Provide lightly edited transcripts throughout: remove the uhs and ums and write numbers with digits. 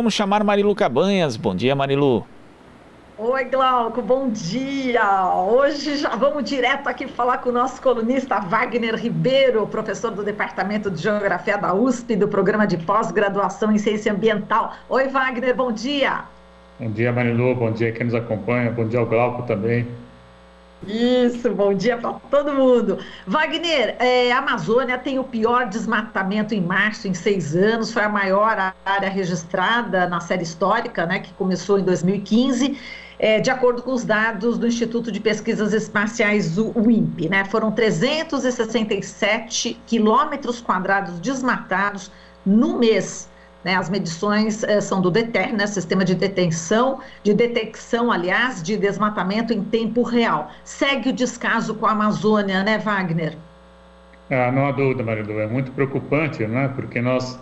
vamos chamar Marilu Cabanhas. Bom dia, Marilu. Oi, Glauco, bom dia! Hoje já vamos direto aqui falar com o nosso colunista Wagner Ribeiro, professor do Departamento de Geografia da USP, do Programa de Pós-Graduação em Ciência Ambiental. Oi, Wagner, bom dia! Bom dia, Marilu. Bom dia quem nos acompanha. Bom dia ao Glauco também. Isso, bom dia para todo mundo. Wagner, a Amazônia tem o pior desmatamento em março em 6 anos, foi a maior área registrada na série histórica, né, que começou em 2015, de acordo com os dados do Instituto de Pesquisas Espaciais, o INPE, né, foram 367 quilômetros quadrados desmatados no mês. Né, as medições são do DETER, né, Sistema de detecção, aliás, de desmatamento em tempo real. Segue o descaso com a Amazônia, né, Wagner? Não há dúvida, Marilu, é muito preocupante, né? Porque nós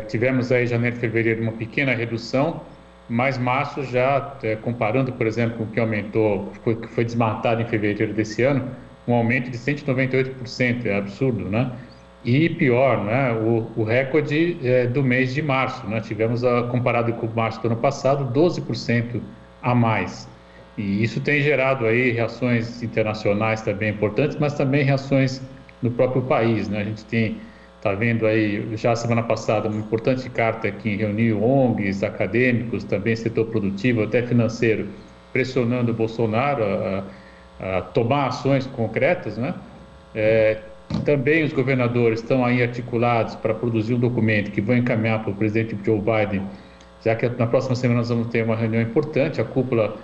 tivemos aí janeiro e fevereiro uma pequena redução, mas março já, comparando, por exemplo, com o que aumentou, que foi desmatado em fevereiro desse ano, um aumento de 198%, é absurdo, né? E pior, né, o recorde do mês de março, né, tivemos, comparado com março do ano passado, 12% a mais. E isso tem gerado aí reações internacionais também importantes, mas também reações no próprio país, né? A gente está vendo aí, já semana passada, uma importante carta que reuniu ONGs, acadêmicos, também setor produtivo, até financeiro, pressionando o Bolsonaro a tomar ações concretas, né? Também os governadores estão aí articulados para produzir um documento que vão encaminhar para o presidente Joe Biden, já que na próxima semana nós vamos ter uma reunião importante, a cúpula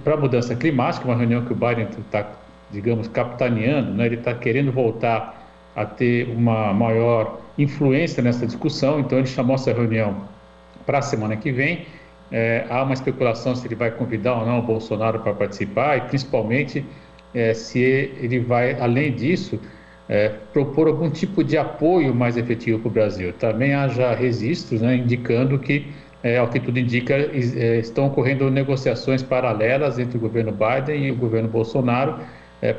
para a mudança climática, uma reunião que o Biden está, digamos, capitaneando, né? Ele está querendo voltar a ter uma maior influência nessa discussão, então ele chamou essa reunião para a semana que vem. Há uma especulação se ele vai convidar ou não o Bolsonaro para participar e, principalmente, se ele vai, além disso, propor algum tipo de apoio mais efetivo para o Brasil. Também há já registros, né, indicando que, ao que tudo indica, estão ocorrendo negociações paralelas entre o governo Biden e o governo Bolsonaro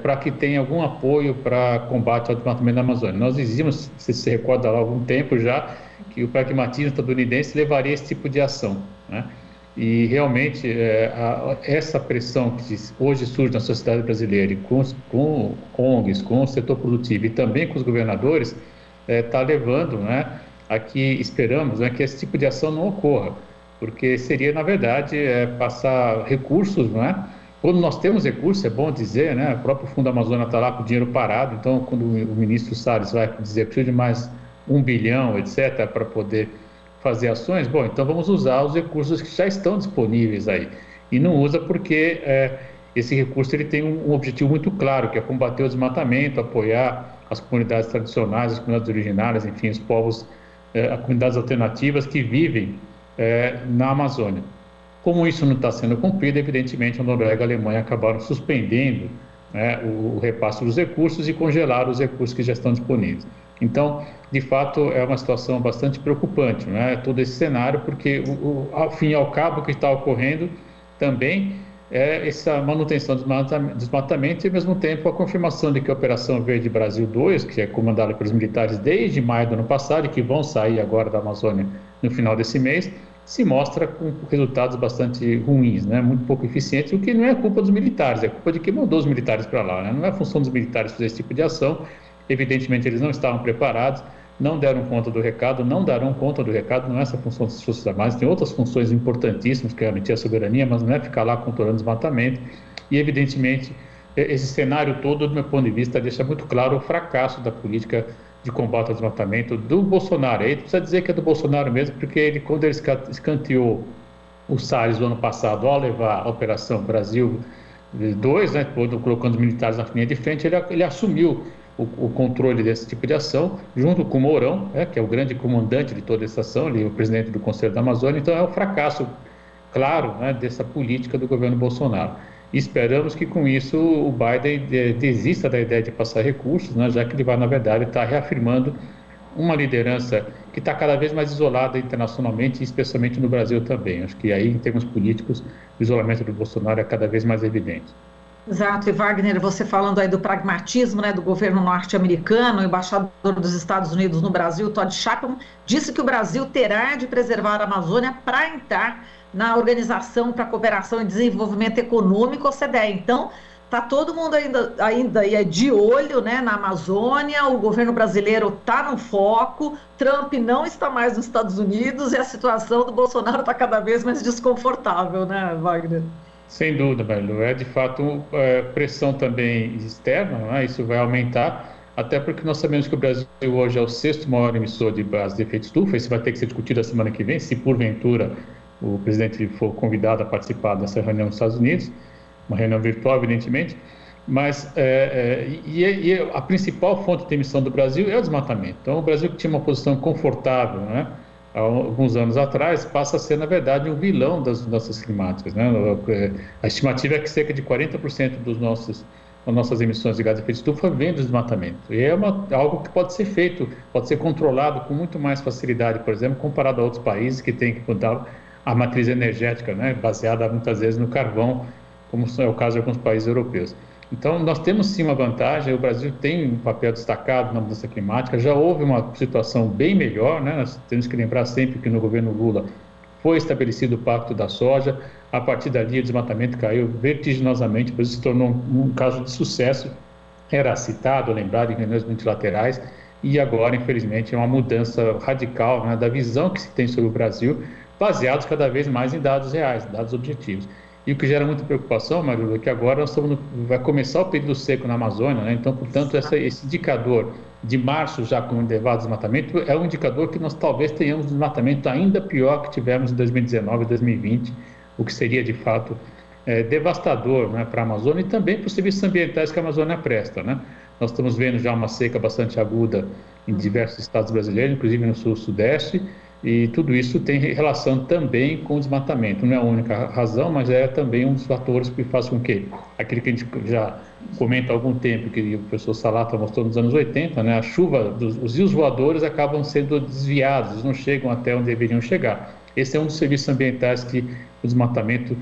para que tenha algum apoio para combate ao desmatamento da Amazônia. Nós dizíamos, se recorda lá há algum tempo já, que o pragmatismo estadunidense levaria esse tipo de ação, né? E realmente essa pressão que hoje surge na sociedade brasileira, e com ONGs, com o setor produtivo e também com os governadores, está levando, né, a que esperamos, né, que esse tipo de ação não ocorra, porque seria, na verdade, passar recursos, né? Quando nós temos recursos, é bom dizer, né, o próprio Fundo Amazônia está lá com o dinheiro parado, então quando o ministro Salles vai dizer que precisa de mais 1 bilhão, etc., para poder fazer ações, bom, então vamos usar os recursos que já estão disponíveis aí. E não usa porque esse recurso ele tem um objetivo muito claro, que é combater o desmatamento, apoiar as comunidades tradicionais, as comunidades originárias, enfim, os povos, as comunidades alternativas que vivem na Amazônia. Como isso não está sendo cumprido, evidentemente a Noruega e a Alemanha acabaram suspendendo, né, o repasse dos recursos e congelaram os recursos que já estão disponíveis. Então, de fato, é uma situação bastante preocupante, né? Todo esse cenário, porque, ao fim e ao cabo, o que está ocorrendo também é essa manutenção do desmatamento e, ao mesmo tempo, a confirmação de que a Operação Verde Brasil 2, que é comandada pelos militares desde maio do ano passado e que vão sair agora da Amazônia no final desse mês, se mostra com resultados bastante ruins, né? Muito pouco eficientes, o que não é culpa dos militares, é culpa de quem mandou os militares para lá, né? Não é função dos militares fazer esse tipo de ação. Evidentemente, eles não estavam preparados, não deram conta do recado, não darão conta do recado, não é essa função das Forças Armadas, tem outras funções importantíssimas, que é garantir a soberania, mas não é ficar lá controlando desmatamento. E, evidentemente, esse cenário todo, do meu ponto de vista, deixa muito claro o fracasso da política de combate ao desmatamento do Bolsonaro. Aí precisa dizer que é do Bolsonaro mesmo, porque ele, quando ele escanteou o Salles do ano passado, ao levar a Operação Brasil 2, né, colocando os militares na linha de frente, ele assumiu o controle desse tipo de ação, junto com o Mourão, que é o grande comandante de toda essa ação, ele é o presidente do Conselho da Amazônia. Então é um fracasso claro, né, dessa política do governo Bolsonaro. E esperamos que com isso o Biden desista da ideia de passar recursos, né, já que ele vai, na verdade, estar reafirmando uma liderança que está cada vez mais isolada internacionalmente, e especialmente no Brasil também. Acho que aí, em termos políticos, o isolamento do Bolsonaro é cada vez mais evidente. Exato, e Wagner, você falando aí do pragmatismo, né, do governo norte-americano, o embaixador dos Estados Unidos no Brasil, Todd Chapman, disse que o Brasil terá de preservar a Amazônia para entrar na Organização para a Cooperação e Desenvolvimento Econômico, OCDE. Então, está todo mundo ainda aí de olho, né, na Amazônia, o governo brasileiro está no foco, Trump não está mais nos Estados Unidos e a situação do Bolsonaro está cada vez mais desconfortável, né, Wagner? Sem dúvida, Marilu. É de fato pressão também externa, né? Isso vai aumentar, até porque nós sabemos que o Brasil hoje é o sexto maior emissor de gases de efeito estufa. Isso vai ter que ser discutido a semana que vem, se porventura o presidente for convidado a participar dessa reunião nos Estados Unidos, uma reunião virtual, evidentemente. Mas a principal fonte de emissão do Brasil é o desmatamento. Então, o Brasil, que tinha uma posição confortável, né, há alguns anos atrás, passa a ser, na verdade, um vilão das mudanças climáticas, né? A estimativa é que cerca de 40% das nossas emissões de gás de efeito estufa vem do desmatamento. E é algo que pode ser feito, pode ser controlado com muito mais facilidade, por exemplo, comparado a outros países que têm que mudar a matriz energética, né, baseada muitas vezes no carvão, como é o caso de alguns países europeus. Então, nós temos sim uma vantagem, o Brasil tem um papel destacado na mudança climática, já houve uma situação bem melhor, né? Nós temos que lembrar sempre que no governo Lula foi estabelecido o Pacto da Soja, a partir dali o desmatamento caiu vertiginosamente, por isso se tornou um caso de sucesso, era citado, lembrado em reuniões multilaterais, e agora, infelizmente, é uma mudança radical, né, da visão que se tem sobre o Brasil, baseados cada vez mais em dados reais, dados objetivos. E o que gera muita preocupação, Marilu, é que agora vai começar o período seco na Amazônia, né? Então, portanto, esse indicador de março já com elevado desmatamento é um indicador que nós talvez tenhamos um desmatamento ainda pior que tivemos em 2019 e 2020, o que seria, de fato, devastador, né, para a Amazônia e também para os serviços ambientais que a Amazônia presta, né? Nós estamos vendo já uma seca bastante aguda em diversos estados brasileiros, inclusive no sul-sudeste, e tudo isso tem relação também com o desmatamento. Não é a única razão, mas é também um dos fatores que faz com que aquilo que a gente já comenta há algum tempo, que o professor Salata mostrou nos anos 80, né, a chuva, os rios voadores acabam sendo desviados, eles não chegam até onde deveriam chegar. Esse é um dos serviços ambientais que o desmatamento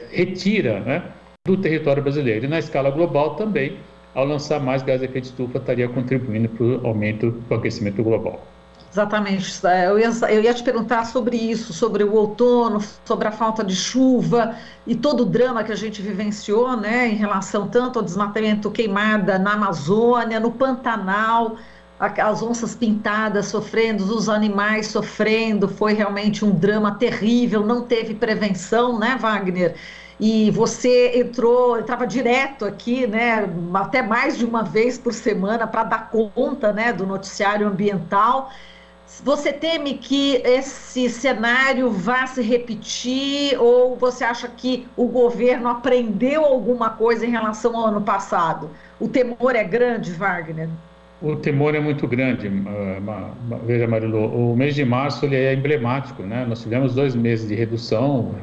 retira, né, do território brasileiro. E na escala global também, ao lançar mais gás de efeito estufa, estaria contribuindo para o aumento do aquecimento global. Exatamente. Eu ia te perguntar sobre isso, sobre o outono, sobre a falta de chuva e todo o drama que a gente vivenciou, né, em relação tanto ao desmatamento, queimada na Amazônia, no Pantanal, as onças pintadas sofrendo, os animais sofrendo, foi realmente um drama terrível, não teve prevenção, né, Wagner? E você entrava direto aqui, né, até mais de uma vez por semana para dar conta, né, do noticiário ambiental. Você teme que esse cenário vá se repetir ou você acha que o governo aprendeu alguma coisa em relação ao ano passado? O temor é grande, Wagner? O temor é muito grande. Veja, Marilu, o mês de março ele é emblemático, né? Nós tivemos 2 meses de redução,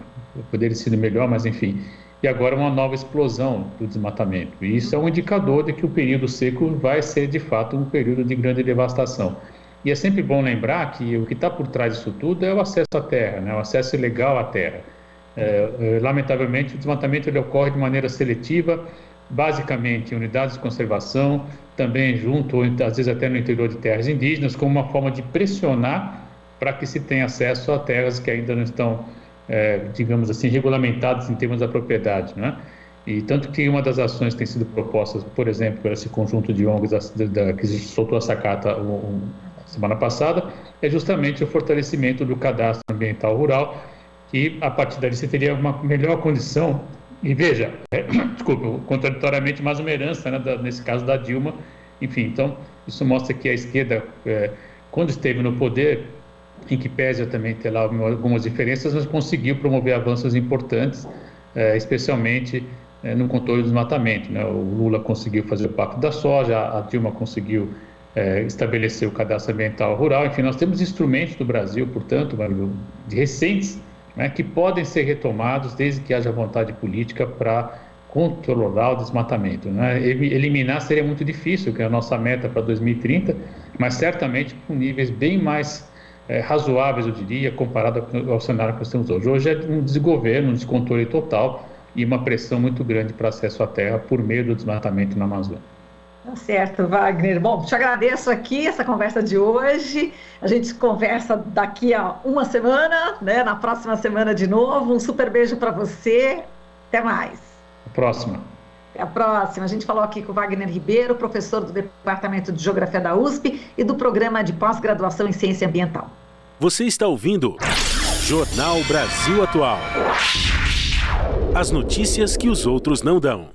poderia ter sido melhor, mas enfim. E agora uma nova explosão do desmatamento. E isso é um indicador de que o período seco vai ser, de fato, um período de grande devastação. E é sempre bom lembrar que o que está por trás disso tudo é o acesso à terra, né? O acesso ilegal à terra. Lamentavelmente, o desmatamento ele ocorre de maneira seletiva, basicamente em unidades de conservação, também junto, ou às vezes até no interior de terras indígenas, como uma forma de pressionar para que se tenha acesso a terras que ainda não estão, digamos assim, regulamentadas em termos da propriedade, né? E tanto que uma das ações que tem sido propostas, por exemplo, por esse conjunto de ONGs que soltou a sacata semana passada, é justamente o fortalecimento do cadastro ambiental rural, que a partir dali você teria uma melhor condição. E veja, desculpa, contraditoriamente, mais uma herança, né, nesse caso da Dilma. Enfim, então, isso mostra que a esquerda, quando esteve no poder, em que pese também ter lá algumas diferenças, mas conseguiu promover avanços importantes, especialmente no controle do desmatamento, né? O Lula conseguiu fazer o Pacto da Soja, a Dilma conseguiu estabelecer o cadastro ambiental rural. Enfim, nós temos instrumentos do Brasil, portanto, recentes, né, que podem ser retomados desde que haja vontade política para controlar o desmatamento, né? Eliminar seria muito difícil, que é a nossa meta para 2030, mas certamente com níveis bem mais razoáveis, eu diria, comparado ao cenário que nós temos hoje. Hoje é um desgoverno, um descontrole total, e uma pressão muito grande para acesso à terra por meio do desmatamento na Amazônia. Tá certo, Wagner. Bom, te agradeço aqui essa conversa de hoje. A gente conversa daqui a uma semana, né? Na próxima semana de novo. Um super beijo para você. Até mais. Até a próxima. Até a próxima. A gente falou aqui com o Wagner Ribeiro, professor do Departamento de Geografia da USP e do Programa de Pós-Graduação em Ciência Ambiental. Você está ouvindo Jornal Brasil Atual. As notícias que os outros não dão.